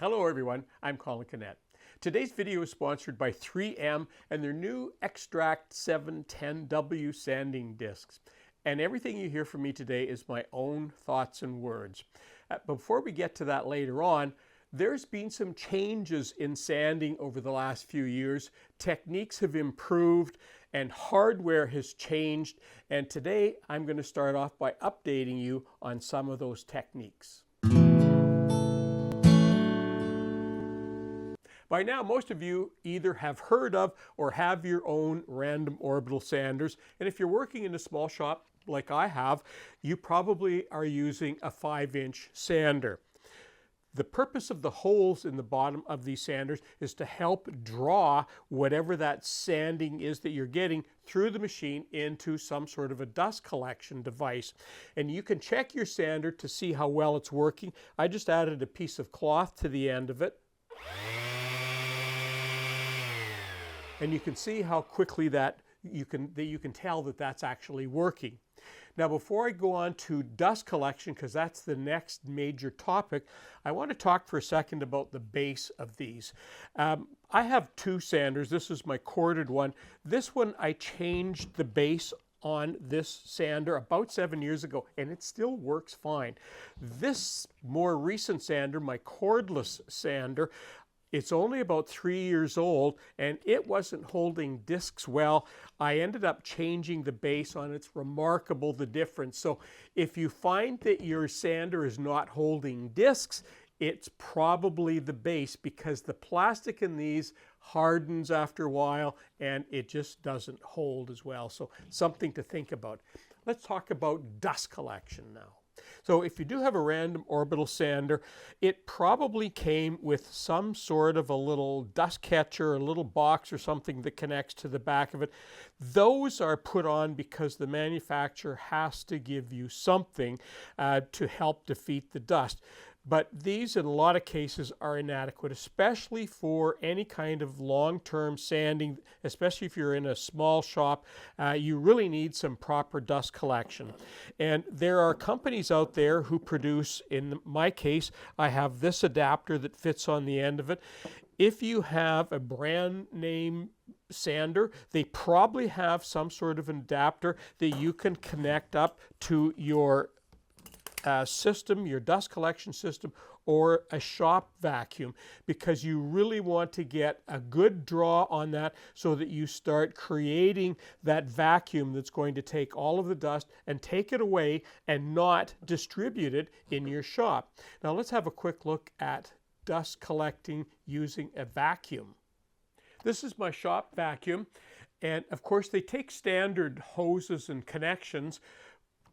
Hello everyone, I'm Colin Canet. Today's video is sponsored by 3M and their new Xtract 710W sanding discs. And everything you hear from me today is my own thoughts and words. Before we get to that later on, there's been some changes in sanding over the last few years. Techniques have improved and hardware has changed. And today I'm going to start off by updating you on some of those techniques. By now, most of you either have heard of or have your own random orbital sanders. And if you're working in a small shop like I have, you probably are using a 5-inch sander. The purpose of the holes in the bottom of these sanders is to help draw whatever that sanding is that you're getting through the machine into some sort of a dust collection device. And you can check your sander to see how well it's working. I just added a piece of cloth to the end of it. And you can see how quickly that you can tell that that's actually working. Now, before I go on to dust collection, because that's the next major topic, I want to talk for a second about the base of these. I have two sanders. This is my corded one. This one, I changed the base on this sander about 7 years ago, and it still works fine. This more recent sander, my cordless sander, it's only about 3 years old and it wasn't holding discs well. I ended up changing the base on it. It's remarkable the difference. So if you find that your sander is not holding discs, it's probably the base, because the plastic in these hardens after a while and it just doesn't hold as well. So something to think about. Let's talk about dust collection now. So if you do have a random orbital sander, it probably came with some sort of a little dust catcher, a little box or something that connects to the back of it. Those are put on because the manufacturer has to give you something to help defeat the dust. But these, in a lot of cases, are inadequate, especially for any kind of long-term sanding, especially if you're in a small shop. You really need some proper dust collection. And there are companies out there who produce, in my case, I have this adapter that fits on the end of it. If you have a brand name sander, they probably have some sort of an adapter that you can connect up to your system, your dust collection system, or a shop vacuum, because you really want to get a good draw on that so that you start creating that vacuum that's going to take all of the dust and take it away and not distribute it in your shop. Now let's have a quick look at dust collecting using a vacuum. This is my shop vacuum, and of course they take standard hoses and connections.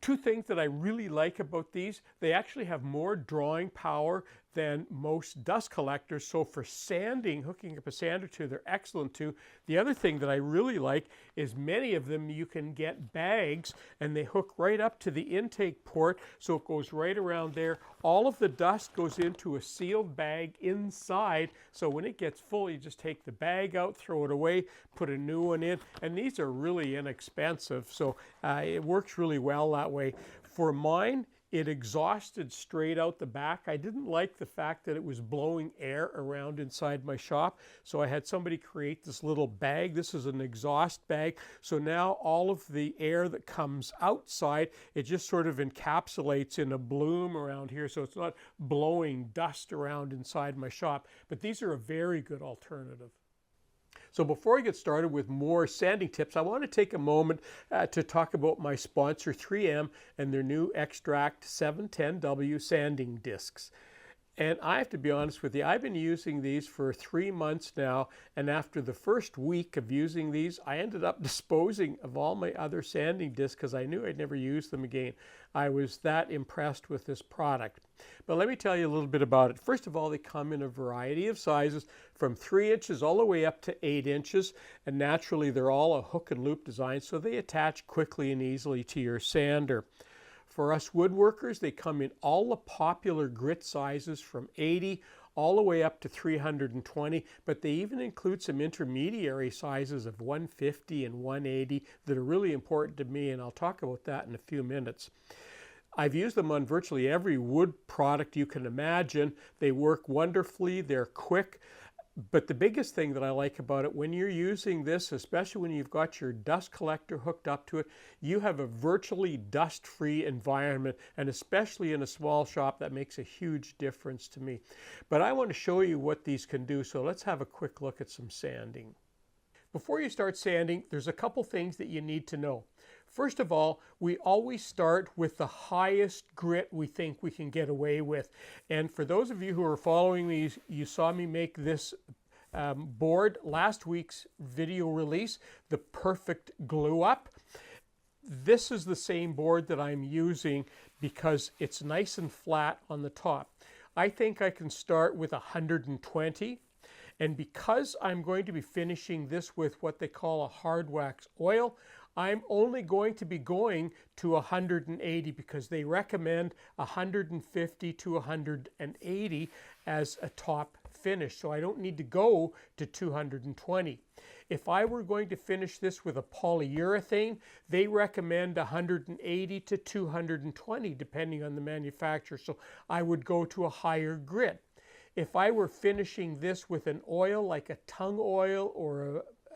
Two things that I really like about these: they actually have more drawing power than most dust collectors. So for sanding, hooking up a sander to, they're excellent too. The other thing that I really like is many of them you can get bags and they hook right up to the intake port, so it goes right around there. All of the dust goes into a sealed bag inside, so when it gets full you just take the bag out, throw it away, put a new one in, and these are really inexpensive, so it works really well that way. For mine, it exhausted straight out the back. I didn't like the fact that it was blowing air around inside my shop, so I had somebody create this little bag. This is an exhaust bag, so now all of the air that comes outside, it just sort of encapsulates in a bloom around here, so it's not blowing dust around inside my shop. But these are a very good alternative. So before I get started with more sanding tips, I want to take a moment to talk about my sponsor 3M and their new Xtract 710W sanding discs. And I have to be honest with you, I've been using these for 3 months now, and after the first week of using these, I ended up disposing of all my other sanding discs because I knew I'd never use them again. I was that impressed with this product. But let me tell you a little bit about it. First of all, they come in a variety of sizes from 3 inches all the way up to 8 inches, and naturally they're all a hook and loop design, so they attach quickly and easily to your sander. For us woodworkers, they come in all the popular grit sizes from 80 all the way up to 320, but they even include some intermediary sizes of 150 and 180 that are really important to me, and I'll talk about that in a few minutes. I've used them on virtually every wood product you can imagine. They work wonderfully, they're quick. But the biggest thing that I like about it, when you're using this, especially when you've got your dust collector hooked up to it, you have a virtually dust-free environment, and especially in a small shop, that makes a huge difference to me. But I want to show you what these can do, so let's have a quick look at some sanding. Before you start sanding, there's a couple things that you need to know. First of all, we always start with the highest grit we think we can get away with. And for those of you who are following me, you saw me make this board last week's video release, the perfect glue up. This is the same board that I'm using because it's nice and flat on the top. I think I can start with 120. And because I'm going to be finishing this with what they call a hard wax oil, I'm only going to be going to 180 because they recommend 150 to 180 as a top finish. So I don't need to go to 220. If I were going to finish this with a polyurethane, they recommend 180 to 220 depending on the manufacturer. So I would go to a higher grit. If I were finishing this with an oil like a tung oil or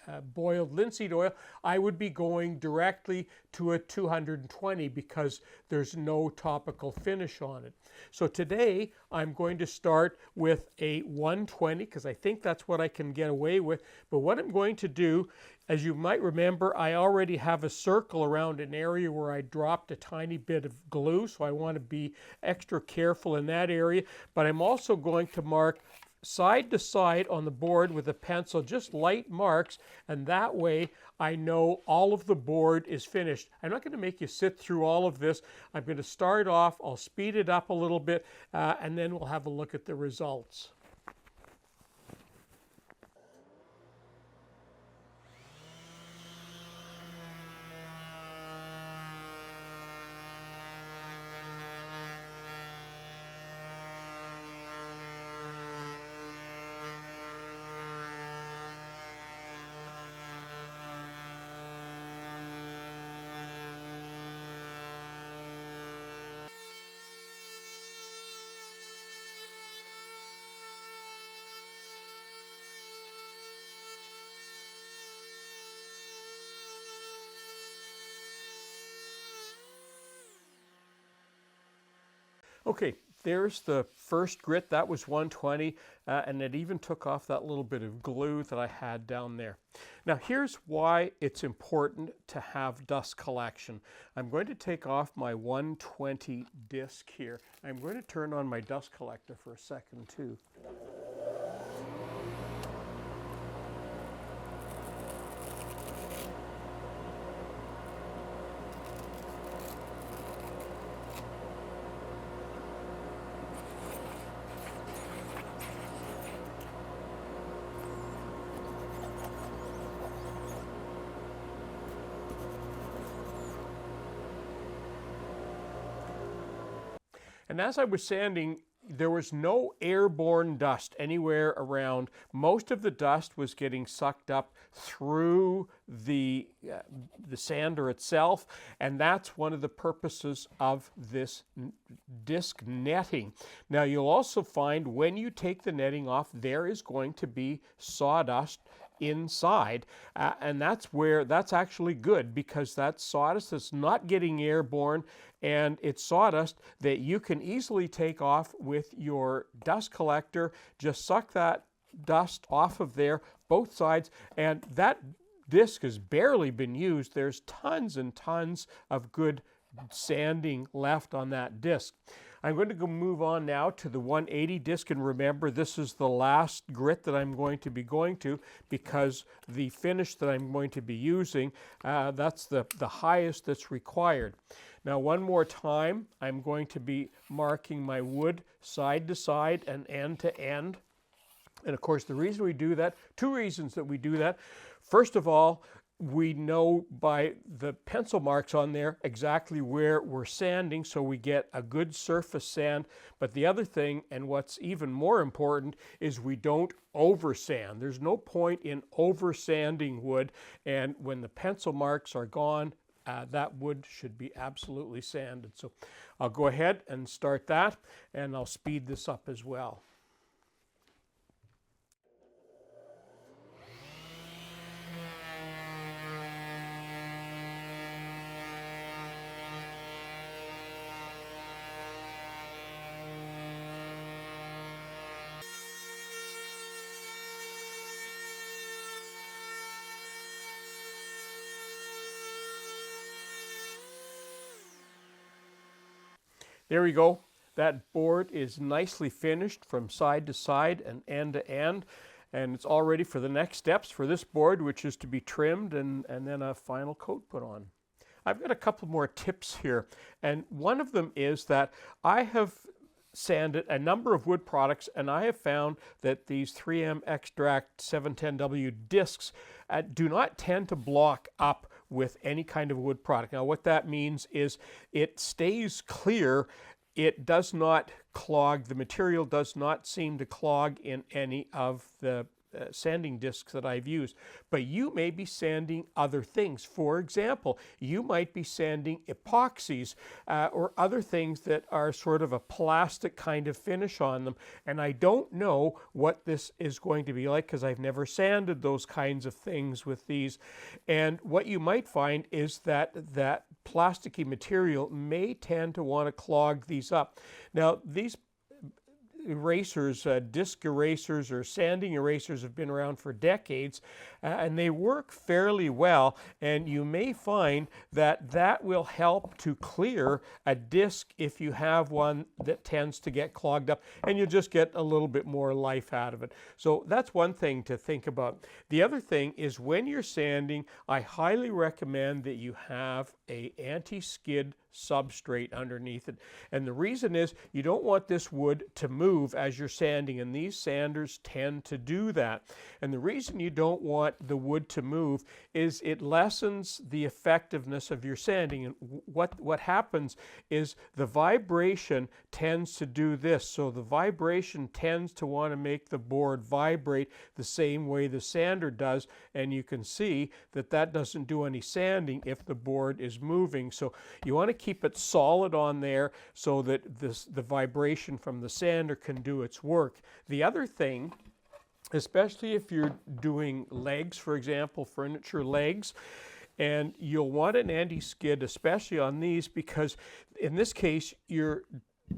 a boiled linseed oil, I would be going directly to a 220 because there's no topical finish on it. So today I'm going to start with a 120 because I think that's what I can get away with. But what I'm going to do, as you might remember, I already have a circle around an area where I dropped a tiny bit of glue, so I want to be extra careful in that area. But I'm also going to mark side to side on the board with a pencil, just light marks, and that way I know all of the board is finished. I'm not going to make you sit through all of this. I'm going to start off, I'll speed it up a little bit, and then we'll have a look at the results. Okay, there's the first grit. That was 120, and it even took off that little bit of glue that I had down there. Now here's why it's important to have dust collection. I'm going to take off my 120 disc here. I'm going to turn on my dust collector for a second too. And as I was sanding, there was no airborne dust anywhere around. Most of the dust was getting sucked up through the sander itself, and that's one of the purposes of this disc netting. Now you'll also find when you take the netting off, there is going to be sawdust inside, and that's actually good because that's sawdust that's not getting airborne, and it's sawdust that you can easily take off with your dust collector. Just suck that dust off of there, both sides, and that disc has barely been used. There's tons and tons of good sanding left on that disc. I'm going to go move on now to the 180 disc, and remember this is the last grit that I'm going to be going to because the finish that I'm going to be using, that's the highest that's required. Now one more time, I'm going to be marking my wood side to side and end to end. And of course the reason we do that, two reasons that we do that. First of all, we know by the pencil marks on there exactly where we're sanding, so we get a good surface sand. But the other thing, and what's even more important, is we don't over sand. There's no point in over sanding wood, and when the pencil marks are gone, that wood should be absolutely sanded. So I'll go ahead and start that, and I'll speed this up as well. There we go. That board is nicely finished from side to side and end to end, and it's all ready for the next steps for this board, which is to be trimmed and then a final coat put on. I've got a couple more tips here, and one of them is that I have sanded a number of wood products, and I have found that these 3M Xtract 710W discs do not tend to block up with any kind of wood product. Now what that means is it stays clear. It does not clog. The material does not seem to clog in any of the sanding discs that I've used. But you may be sanding other things. For example, you might be sanding epoxies or other things that are sort of a plastic kind of finish on them. And I don't know what this is going to be like because I've never sanded those kinds of things with these. And what you might find is that that plasticky material may tend to want to clog these up. Now, these erasers, disc erasers or sanding erasers have been around for decades, and they work fairly well, and you may find that that will help to clear a disc if you have one that tends to get clogged up, and you'll just get a little bit more life out of it. So that's one thing to think about. The other thing is when you're sanding, I highly recommend that you have a anti-skid substrate underneath it. And the reason is you don't want this wood to move as you're sanding, and these sanders tend to do that. And the reason you don't want the wood to move is it lessens the effectiveness of your sanding. And what happens is the vibration tends to do this. So the vibration tends to want to make the board vibrate the same way the sander does, and you can see that that doesn't do any sanding if the board is moving. So you want to keep it solid on there so that the vibration from the sander can do its work. The other thing, especially if you're doing legs, for example, furniture legs, and you'll want an anti-skid, especially on these, because in this case you're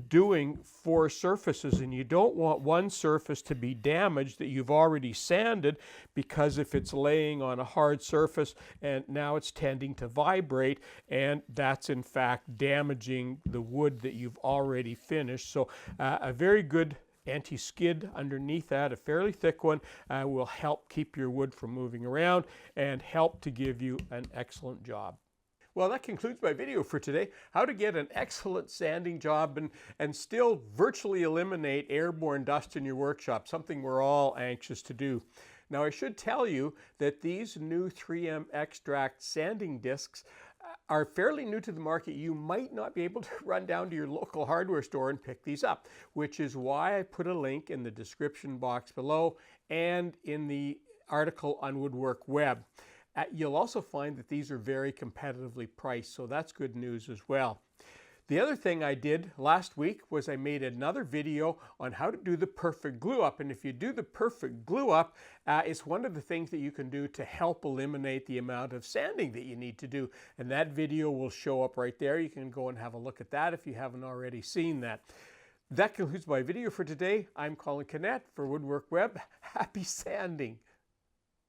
doing 4 surfaces, and you don't want one surface to be damaged that you've already sanded, because if it's laying on a hard surface and now it's tending to vibrate, and that's in fact damaging the wood that you've already finished. So a very good anti-skid underneath that, a fairly thick one, will help keep your wood from moving around and help to give you an excellent job. Well, that concludes my video for today. How to get an excellent sanding job and still virtually eliminate airborne dust in your workshop, something we're all anxious to do. Now, I should tell you that these new 3M Xtract sanding discs are fairly new to the market. You might not be able to run down to your local hardware store and pick these up, which is why I put a link in the description box below and in the article on Woodwork Web. You'll also find that these are very competitively priced, so that's good news as well. The other thing I did last week was I made another video on how to do the perfect glue up, and if you do the perfect glue up, it's one of the things that you can do to help eliminate the amount of sanding that you need to do, and that video will show up right there. You can go and have a look at that if you haven't already seen that. That concludes my video for today. I'm Colin Canet for Woodwork Web. Happy sanding!